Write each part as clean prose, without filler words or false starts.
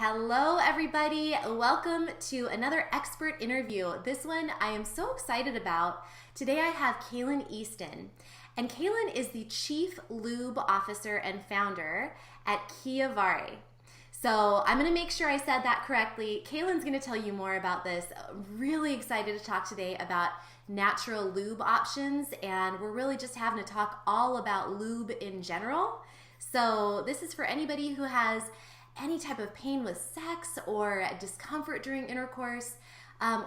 Hello, everybody. Welcome to another expert interview. This one I am so excited about. Today I have Kaylyn Easton. And Kaylyn is the Chief Lube Officer and Founder at Chiavare. So I'm going to make sure I said that correctly. Kaylyn's going to tell you more about this. Really excited to talk today about natural lube options. And we're really just having to talk all about lube in general. So this is for anybody who has any type of pain with sex or discomfort during intercourse,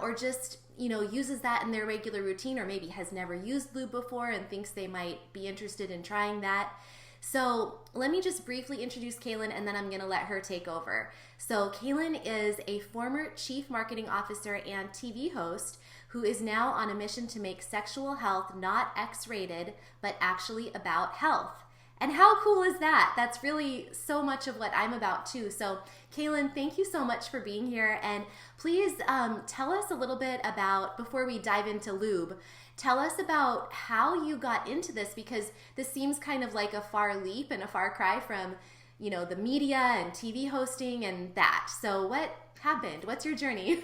or just, uses that in their regular routine, or maybe has never used lube before and thinks they might be interested in trying that. So let me just briefly introduce Kaylyn, and then I'm going to let her take over. So Kaylyn is a former Chief Marketing Officer and TV host who is now on a mission to make sexual health not X-rated, but actually about health. And how cool is that? That's really so much of what I'm about too. So Kaylyn, thank you so much for being here. And please tell us a little bit about, before we dive into lube, tell us about how you got into this, because this seems kind of like a far leap and a far cry from, the media and TV hosting and that. So what happened? What's your journey?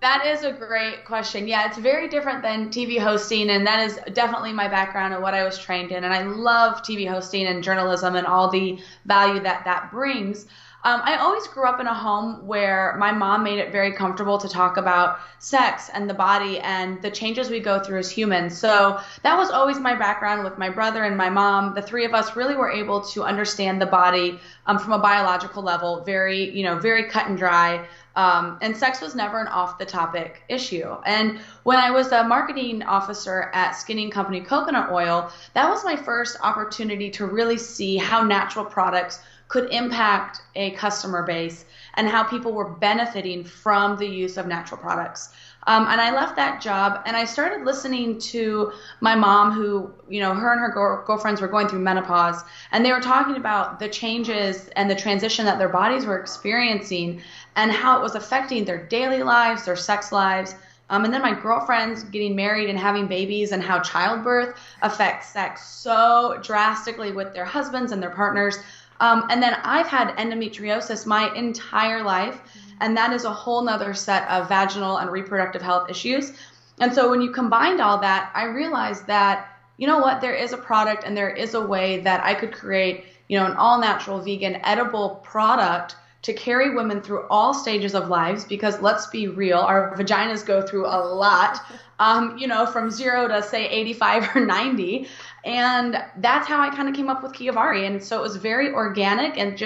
That is a great question. Yeah, it's very different than TV hosting, and that is definitely my background and what I was trained in. And I love TV hosting and journalism and all the value that brings. I always grew up in a home where my mom made it very comfortable to talk about sex and the body and the changes we go through as humans. So that was always my background with my brother and my mom. The three of us really were able to understand the body from a biological level, very cut and dry. And sex was never an off-the-topic issue. And when I was a marketing officer at Skinning Company Coconut Oil, that was my first opportunity to really see how natural products could impact a customer base and how people were benefiting from the use of natural products. And I left that job and I started listening to my mom who, her and her girlfriends were going through menopause, and they were talking about the changes and the transition that their bodies were experiencing and how it was affecting their daily lives, their sex lives. And then my girlfriends getting married and having babies, and how childbirth affects sex so drastically with their husbands and their partners. And then I've had endometriosis my entire life, and that is a whole nother set of vaginal and reproductive health issues. And so when you combined all that, I realized that, there is a product and there is a way that I could create, an all-natural, vegan, edible product to carry women through all stages of lives, because let's be real, our vaginas go through a lot, from 0 to say 85 or 90. And that's how I kind of came up with Chiavare. And so it was very organic and it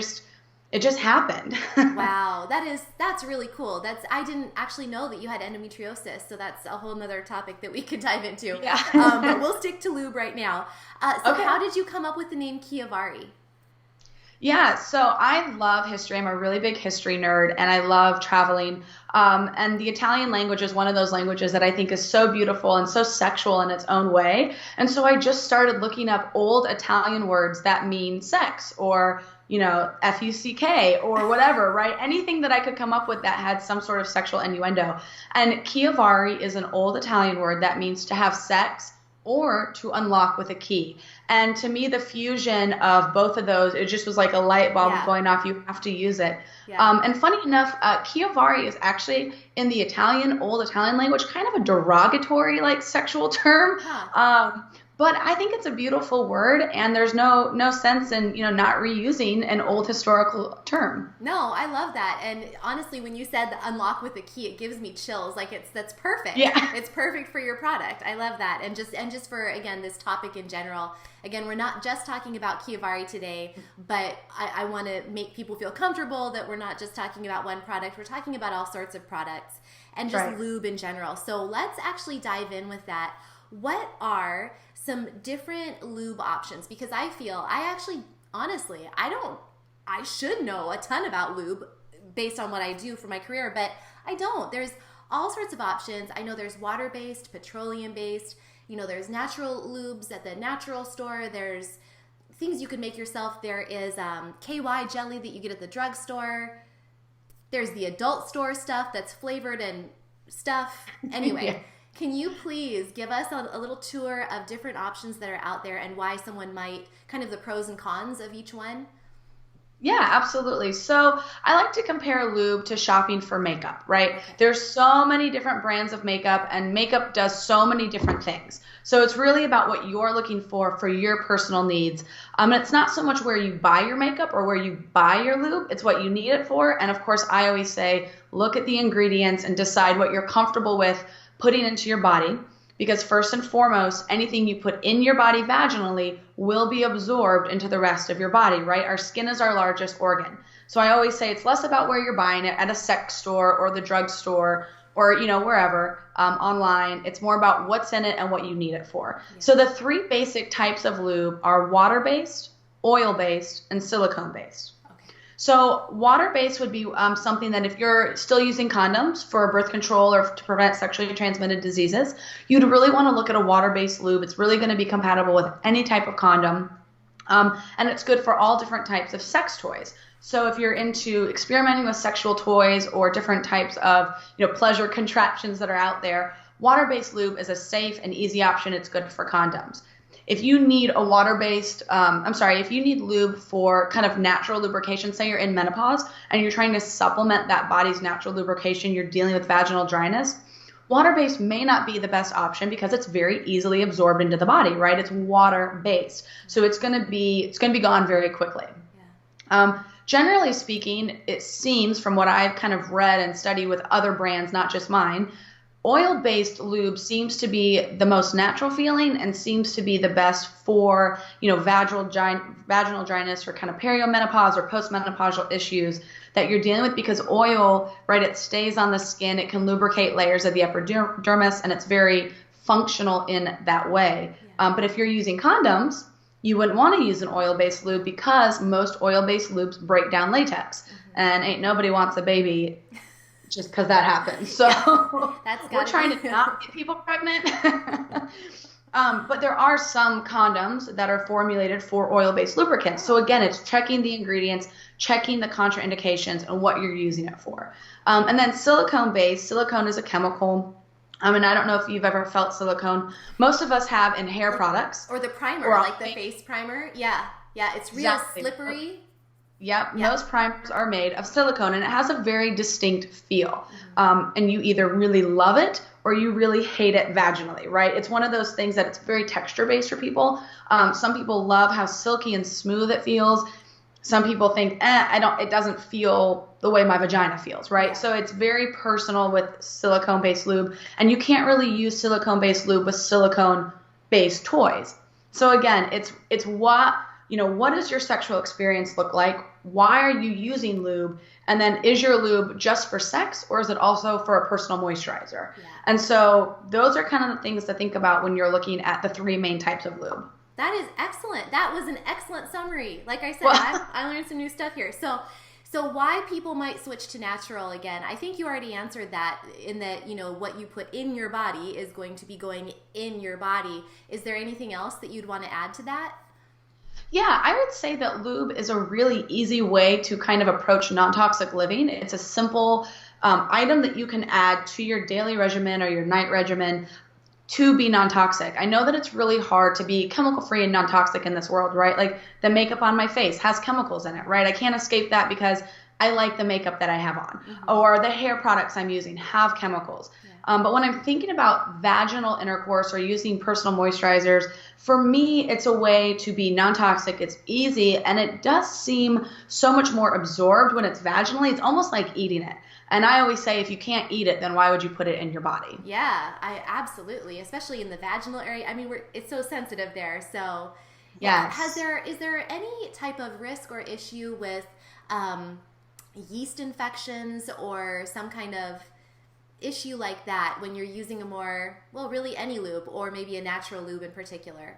just happened. Wow. That's really cool. I didn't actually know that you had endometriosis. So that's a whole nother topic that we could dive into. Yeah. But we'll stick to lube right now. Okay. How did you come up with the name Chiavare? Yeah, so I love history. I'm a really big history nerd, and I love traveling. And the Italian language is one of those languages that I think is so beautiful and so sexual in its own way. And so I just started looking up old Italian words that mean sex, or, F-U-C-K or whatever, right? Anything that I could come up with that had some sort of sexual innuendo. And Chiavare is an old Italian word that means to have sex or to unlock with a key. And to me, the fusion of both of those, it just was like a light bulb going off. You have to use it. Yeah. And funny enough, Chiavare is actually in the old Italian language, kind of a derogatory, sexual term. Huh. But I think it's a beautiful word, and there's no sense in, not reusing an old historical term. No, I love that. And honestly, when you said the unlock with a key, it gives me chills. That's perfect. Yeah. It's perfect for your product. I love that. And just for, again, this topic in general, again, we're not just talking about Chiavare today, but I want to make people feel comfortable that we're not just talking about one product. We're talking about all sorts of products and just lube in general. So let's actually dive in with that. What are some different lube options? Because I should know a ton about lube based on what I do for my career, but I don't. There's all sorts of options. I know there's water-based, petroleum-based, there's natural lubes at the natural store. There's things you can make yourself. There is KY jelly that you get at the drugstore. There's the adult store stuff that's flavored and stuff. Anyway. Yeah. Can you please give us a little tour of different options that are out there and why someone might, kind of the pros and cons of each one? Yeah, absolutely. So I like to compare lube to shopping for makeup, right? Okay. There's so many different brands of makeup, and makeup does so many different things. So it's really about what you're looking for your personal needs. And it's not so much where you buy your makeup or where you buy your lube, it's what you need it for. And of course, I always say, look at the ingredients and decide what you're comfortable with putting into your body. Because first and foremost, anything you put in your body vaginally will be absorbed into the rest of your body, right? Our skin is our largest organ. So I always say it's less about where you're buying it, at a sex store or the drugstore or, wherever, online. It's more about what's in it and what you need it for. Yeah. So the three basic types of lube are water-based, oil-based, and silicone-based. So water-based would be something that if you're still using condoms for birth control or to prevent sexually transmitted diseases, you'd really want to look at a water-based lube. It's really going to be compatible with any type of condom, and it's good for all different types of sex toys. So if you're into experimenting with sexual toys or different types of pleasure contraptions that are out there, water-based lube is a safe and easy option. It's good for condoms. If you need a water-based, if you need lube for kind of natural lubrication, say you're in menopause and you're trying to supplement that body's natural lubrication, you're dealing with vaginal dryness, water-based may not be the best option because it's very easily absorbed into the body, right? It's water-based. So it's going to be gone very quickly. Yeah. Generally speaking, it seems from what I've kind of read and studied with other brands, not just mine, oil-based lube seems to be the most natural feeling and seems to be the best for, vaginal dryness or kind of perimenopause or postmenopausal issues that you're dealing with, because oil, right, it stays on the skin, it can lubricate layers of the epidermis, and it's very functional in that way. Yeah. But if you're using condoms, you wouldn't want to use an oil-based lube because most oil-based lubes break down latex, and ain't nobody wants a baby just because that happens. So yeah, we're trying to not get people pregnant. But there are some condoms that are formulated for oil-based lubricants. So again, it's checking the ingredients, checking the contraindications and what you're using it for. And then silicone-based. Silicone is a chemical. And I don't know if you've ever felt silicone. Most of us have in hair products. Or the primer, like the face primer. Yeah, it's real slippery. Yep, most primers are made of silicone, and it has a very distinct feel. And you either really love it or you really hate it vaginally, right? It's one of those things that it's very texture-based for people. Some people love how silky and smooth it feels. Some people think, it doesn't feel the way my vagina feels, right? Yeah. So it's very personal with silicone-based lube, and you can't really use silicone-based lube with silicone-based toys. So again, it's what does your sexual experience look like? Why are you using lube? And then is your lube just for sex, or is it also for a personal moisturizer? Yeah. And so those are kind of the things to think about when you're looking at the three main types of lube. That is excellent. That was an excellent summary. Like I said, I learned some new stuff here. So why people might switch to natural again, I think you already answered that in that, what you put in your body is going to be going in your body. Is there anything else that you'd want to add to that? Yeah, I would say that lube is a really easy way to kind of approach non-toxic living. It's a simple item that you can add to your daily regimen or your night regimen to be non-toxic. I know that it's really hard to be chemical-free and non-toxic in this world, right? Like the makeup on my face has chemicals in it, right? I can't escape that because I like the makeup that I have on. Mm-hmm. Or the hair products I'm using have chemicals. Yeah. But when I'm thinking about vaginal intercourse or using personal moisturizers, for me, it's a way to be non-toxic. It's easy, and it does seem so much more absorbed when it's vaginally. It's almost like eating it. And I always say, if you can't eat it, then why would you put it in your body? Yeah, I absolutely, especially in the vaginal area. I mean, it's so sensitive there. So, yes. Is there any type of risk or issue with yeast infections or some kind of issue like that when you're using really any lube or maybe a natural lube in particular?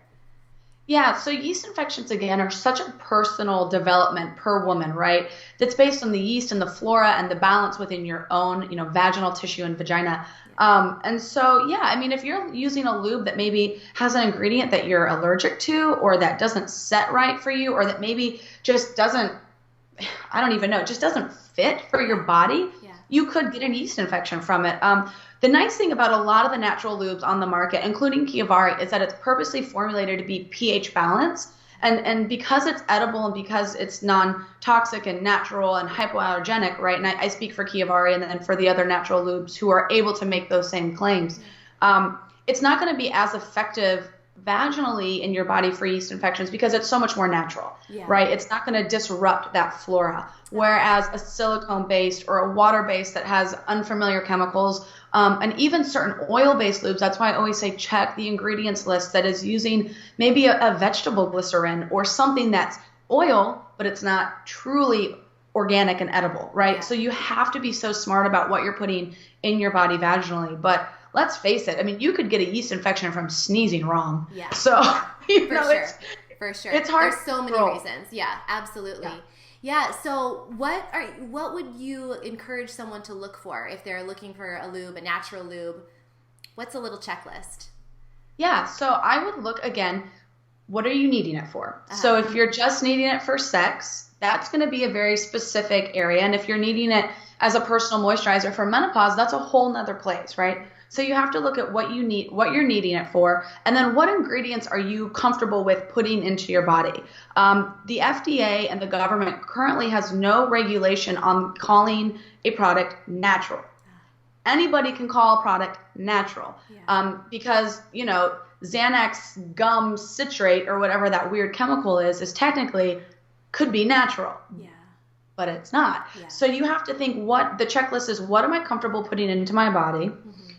Yeah, so yeast infections, again, are such a personal development per woman, right? That's based on the yeast and the flora and the balance within your own, vaginal tissue and vagina. And so, if you're using a lube that maybe has an ingredient that you're allergic to or that doesn't set right for you or that maybe just doesn't, just doesn't fit for your body, you could get a yeast infection from it. The nice thing about a lot of the natural lubes on the market, including Chiavare, is that it's purposely formulated to be pH balanced. And because it's edible and because it's non-toxic and natural and hypoallergenic, right? And I speak for Chiavare and then for the other natural lubes who are able to make those same claims. It's not going to be as effective vaginally in your body for yeast infections because it's so much more natural, right? It's not going to disrupt that flora. Whereas a silicone-based or a water-based that has unfamiliar chemicals, and even certain oil-based lubes, that's why I always say check the ingredients list that is using maybe a vegetable glycerin or something that's oil, but it's not truly organic and edible, right? So you have to be so smart about what you're putting in your body vaginally. But let's face it, I mean, you could get a yeast infection from sneezing wrong. So, For sure. It's hard. There's so many reasons. Yeah, absolutely. Yeah. So what would you encourage someone to look for if they're looking for a lube, a natural lube? What's a little checklist? Yeah. So I would look again, what are you needing it for? So if you're just needing it for sex, that's going to be a very specific area. And if you're needing it as a personal moisturizer for menopause, that's a whole nother place, right? So you have to look at what you need, what you're needing it for, and then what ingredients are you comfortable with putting into your body. The FDA and the government currently has no regulation on calling a product natural. Anybody can call a product natural because, you know, Xanax gum citrate or whatever that weird chemical is technically could be natural. But it's not. So you have to think what the checklist is. What am I comfortable putting into my body?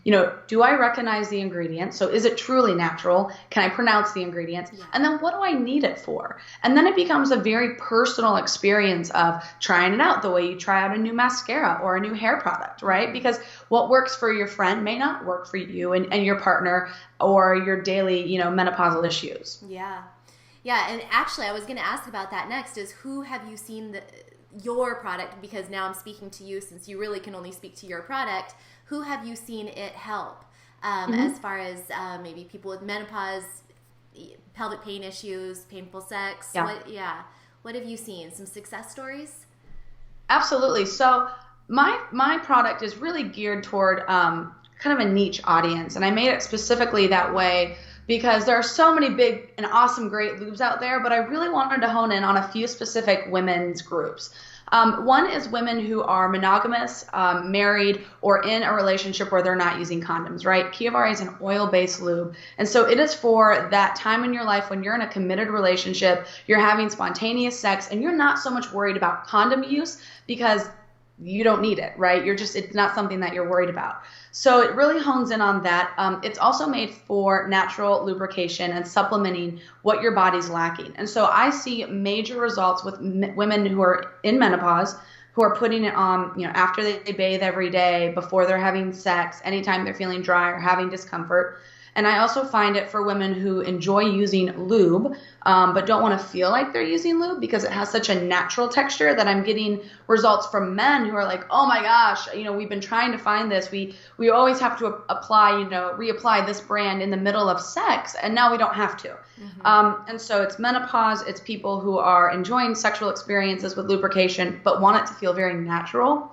You know, do I recognize the ingredients? So is it truly natural? Can I pronounce the ingredients? And then what do I need it for? And then it becomes a very personal experience of trying it out the way you try out a new mascara or a new hair product, right? Because what works for your friend may not work for you and your partner or your daily, you know, menopausal issues. Yeah, and actually I was going to ask about that next is who have you seen your product, because now I'm speaking to you since you really can only speak to your product. Who have you seen it help as far as maybe people with menopause, pelvic pain issues, painful sex? What have you seen? Some success stories? Absolutely. So my product is really geared toward kind of a niche audience, and I made it specifically that way because there are so many big and awesome, great lubes out there, but I really wanted to hone in on a few specific women's groups. One is women who are monogamous, married, or in a relationship where they're not using condoms, right? Chiavare is an oil-based lube. And so it is for that time in your life when you're in a committed relationship, you're having spontaneous sex, and you're not so much worried about condom use because you don't need it, right? It's not something that you're worried about. So it really hones in on that. It's also made for natural lubrication and supplementing what your body's lacking. And so I see major results with women who are in menopause, who are putting it on, you know, after they bathe every day, before they're having sex, anytime they're feeling dry or having discomfort. And I also find it for women who enjoy using lube, but don't want to feel like they're using lube because it has such a natural texture that I'm getting results from men who are like, oh my gosh, you know, we've been trying to find this. We always have to apply, you know, reapply this brand in the middle of sex, and now we don't have to. And so it's menopause. It's people who are enjoying sexual experiences with lubrication, but want it to feel very natural.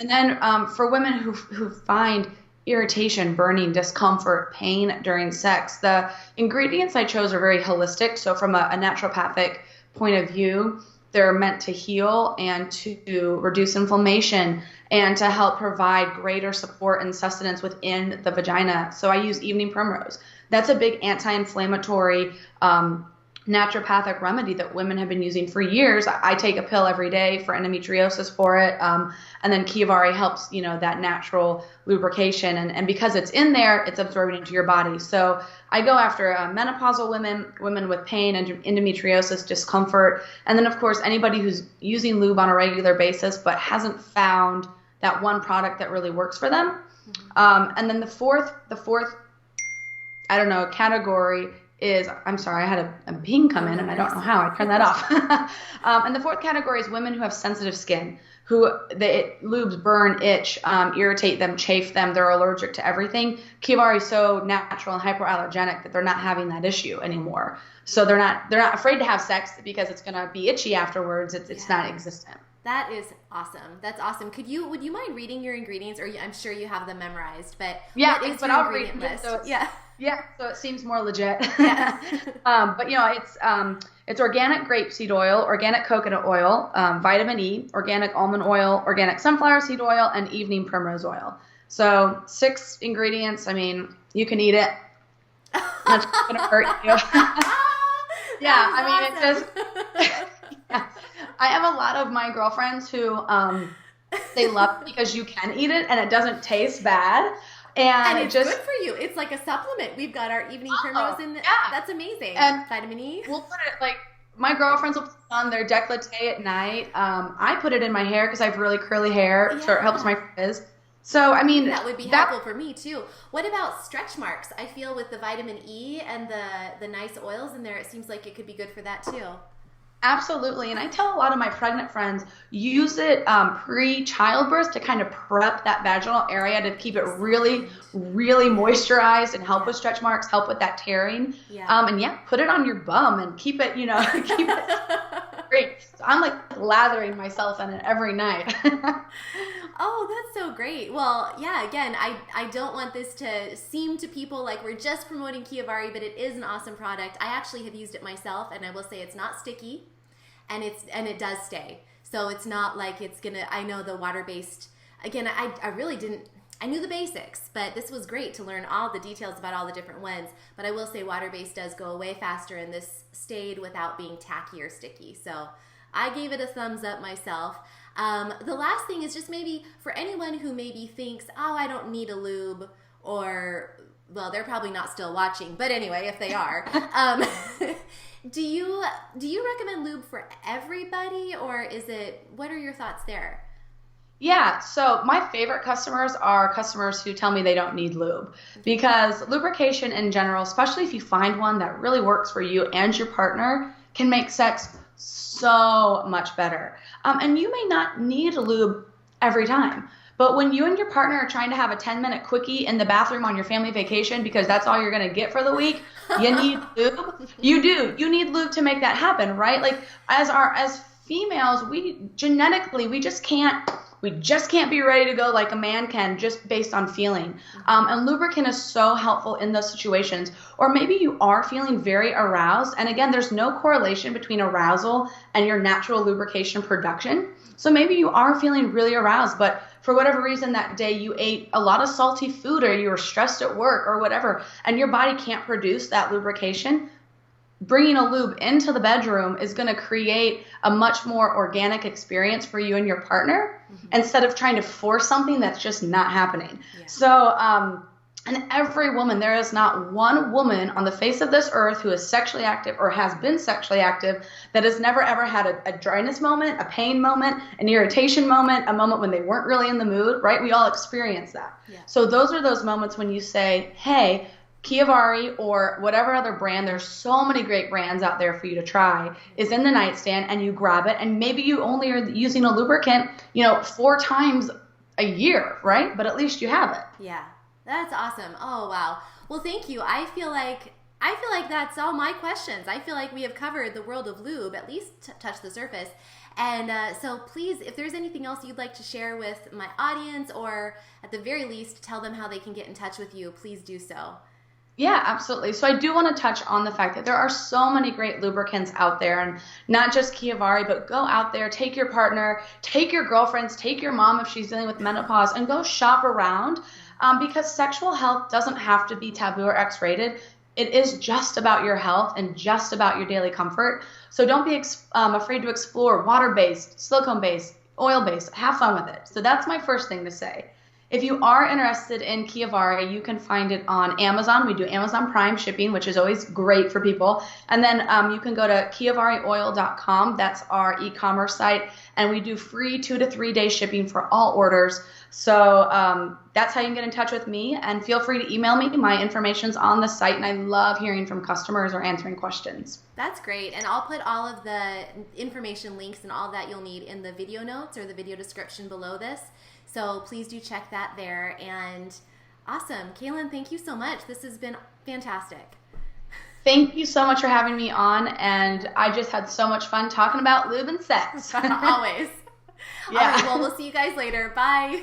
And then for women who find irritation, burning, discomfort, pain during sex. The ingredients I chose are very holistic. So from a naturopathic point of view, they're meant to heal and to reduce inflammation and to help provide greater support and sustenance within the vagina. So I use evening primrose. That's a big anti-inflammatory naturopathic remedy that women have been using for years. I take a pill every day for endometriosis for it. And then Chiavare helps, you know, that natural lubrication. And because it's in there, it's absorbing into your body. So I go after menopausal women with pain and endometriosis, discomfort. And then, of course, anybody who's using lube on a regular basis but hasn't found that one product that really works for them. And then the fourth, I don't know, category is, I'm sorry, I had a ping come in and I don't know how I turned that off. And the fourth category is women who have sensitive skin, who lubes burn, itch, irritate them, chafe them. They're allergic to everything. Chiavare is so natural and hypoallergenic that they're not having that issue anymore. So they're not afraid to have sex because it's going to be itchy afterwards. It's not existent. That is awesome. That's awesome. Would you mind reading your ingredients? Or I'm sure you have them memorized, but yeah, what is but your I'll ingredient read list? it. So Yeah, so it seems more legit. Yeah. But you know, it's It's organic grapeseed oil, organic coconut oil, vitamin E, organic almond oil, organic sunflower seed oil, and evening primrose oil. So 6 ingredients. I mean, you can eat it. That's not going to hurt you. Yeah, I mean, awesome. It just, yeah. I have a lot of my girlfriends who, they love it because you can eat it and it doesn't taste bad. And it's just good for you. It's like a supplement. We've got our evening primrose in. Yeah. That's amazing. And vitamin E. We'll put it, like, my girlfriends will put it on their décolleté at night. I put it in my hair because I have really curly hair, so it helps my frizz. So, I mean, that would be helpful for me too. What about stretch marks? I feel with the vitamin E and the nice oils in there, it seems like it could be good for that too. Absolutely. And I tell a lot of my pregnant friends, use it pre-childbirth to kind of prep that vaginal area to keep it really, really moisturized and help with stretch marks, help with that tearing. And put it on your bum and keep it, keep it great. So I'm like lathering myself in it every night. Oh, that's so great. Well, yeah, again, I don't want this to seem to people like we're just promoting Chiavare, but it is an awesome product. I actually have used it myself, and I will say it's not sticky, and it does stay. So it's not like it's gonna, I know the water-based, again, I really didn't, I knew the basics, but this was great to learn all the details about all the different ones. But I will say water-based does go away faster, and this stayed without being tacky or sticky. So I gave it a thumbs up myself. The last thing is just maybe for anyone who maybe thinks, oh, I don't need a lube, or, well, they're probably not still watching, but anyway, if they are, do you recommend lube for everybody, or what are your thoughts there? Yeah, so my favorite customers are customers who tell me they don't need lube, because lubrication in general, especially if you find one that really works for you and your partner, can make sex so much better. And you may not need a lube every time, but when you and your partner are trying to have a 10-minute quickie in the bathroom on your family vacation because that's all you're going to get for the week, you need lube. You do. You need lube to make that happen, right? Like as females, we just can't be ready to go like a man can just based on feeling. And lubricant is so helpful in those situations. Or maybe you are feeling very aroused. And again, there's no correlation between arousal and your natural lubrication production. So maybe you are feeling really aroused, but for whatever reason that day you ate a lot of salty food or you were stressed at work or whatever, and your body can't produce that lubrication. Bringing a lube into the bedroom is going to create a much more organic experience for you and your partner instead of trying to force something that's just not happening. Yeah. So, and every woman, there is not one woman on the face of this earth who is sexually active or has been sexually active that has never ever had a dryness moment, a pain moment, an irritation moment, a moment when they weren't really in the mood, right? We all experience that. Yeah. So those are those moments when you say, hey, Chiavare or whatever other brand, there's so many great brands out there for you to try, is in the nightstand, and you grab it, and maybe you only are using a lubricant, 4 times a year, right? But at least you have it. Yeah, that's awesome. Oh, wow. Well, thank you. I feel like that's all my questions. I feel like we have covered the world of lube, at least touch the surface. And so please, if there's anything else you'd like to share with my audience, or at the very least, tell them how they can get in touch with you, please do so. Yeah, absolutely. So I do want to touch on the fact that there are so many great lubricants out there, and not just Chiavare, but go out there, take your partner, take your girlfriends, take your mom if she's dealing with menopause, and go shop around, because sexual health doesn't have to be taboo or X-rated. It is just about your health and just about your daily comfort. So don't be afraid to explore water-based, silicone-based, oil-based. Have fun with it. So that's my first thing to say. If you are interested in Chiavare, you can find it on Amazon. We do Amazon Prime shipping, which is always great for people. And then you can go to chiavareoil.com. That's our e-commerce site. And we do free 2 to 3 day shipping for all orders. So that's how you can get in touch with me. And feel free to email me. My information's on the site. And I love hearing from customers or answering questions. That's great. And I'll put all of the information links and all that you'll need in the video notes or the video description below this. So please do check that there. And awesome. Kaylyn, thank you so much. This has been fantastic. Thank you so much for having me on. And I just had so much fun talking about lube and sex. Always. Yeah. All right, well, we'll see you guys later. Bye.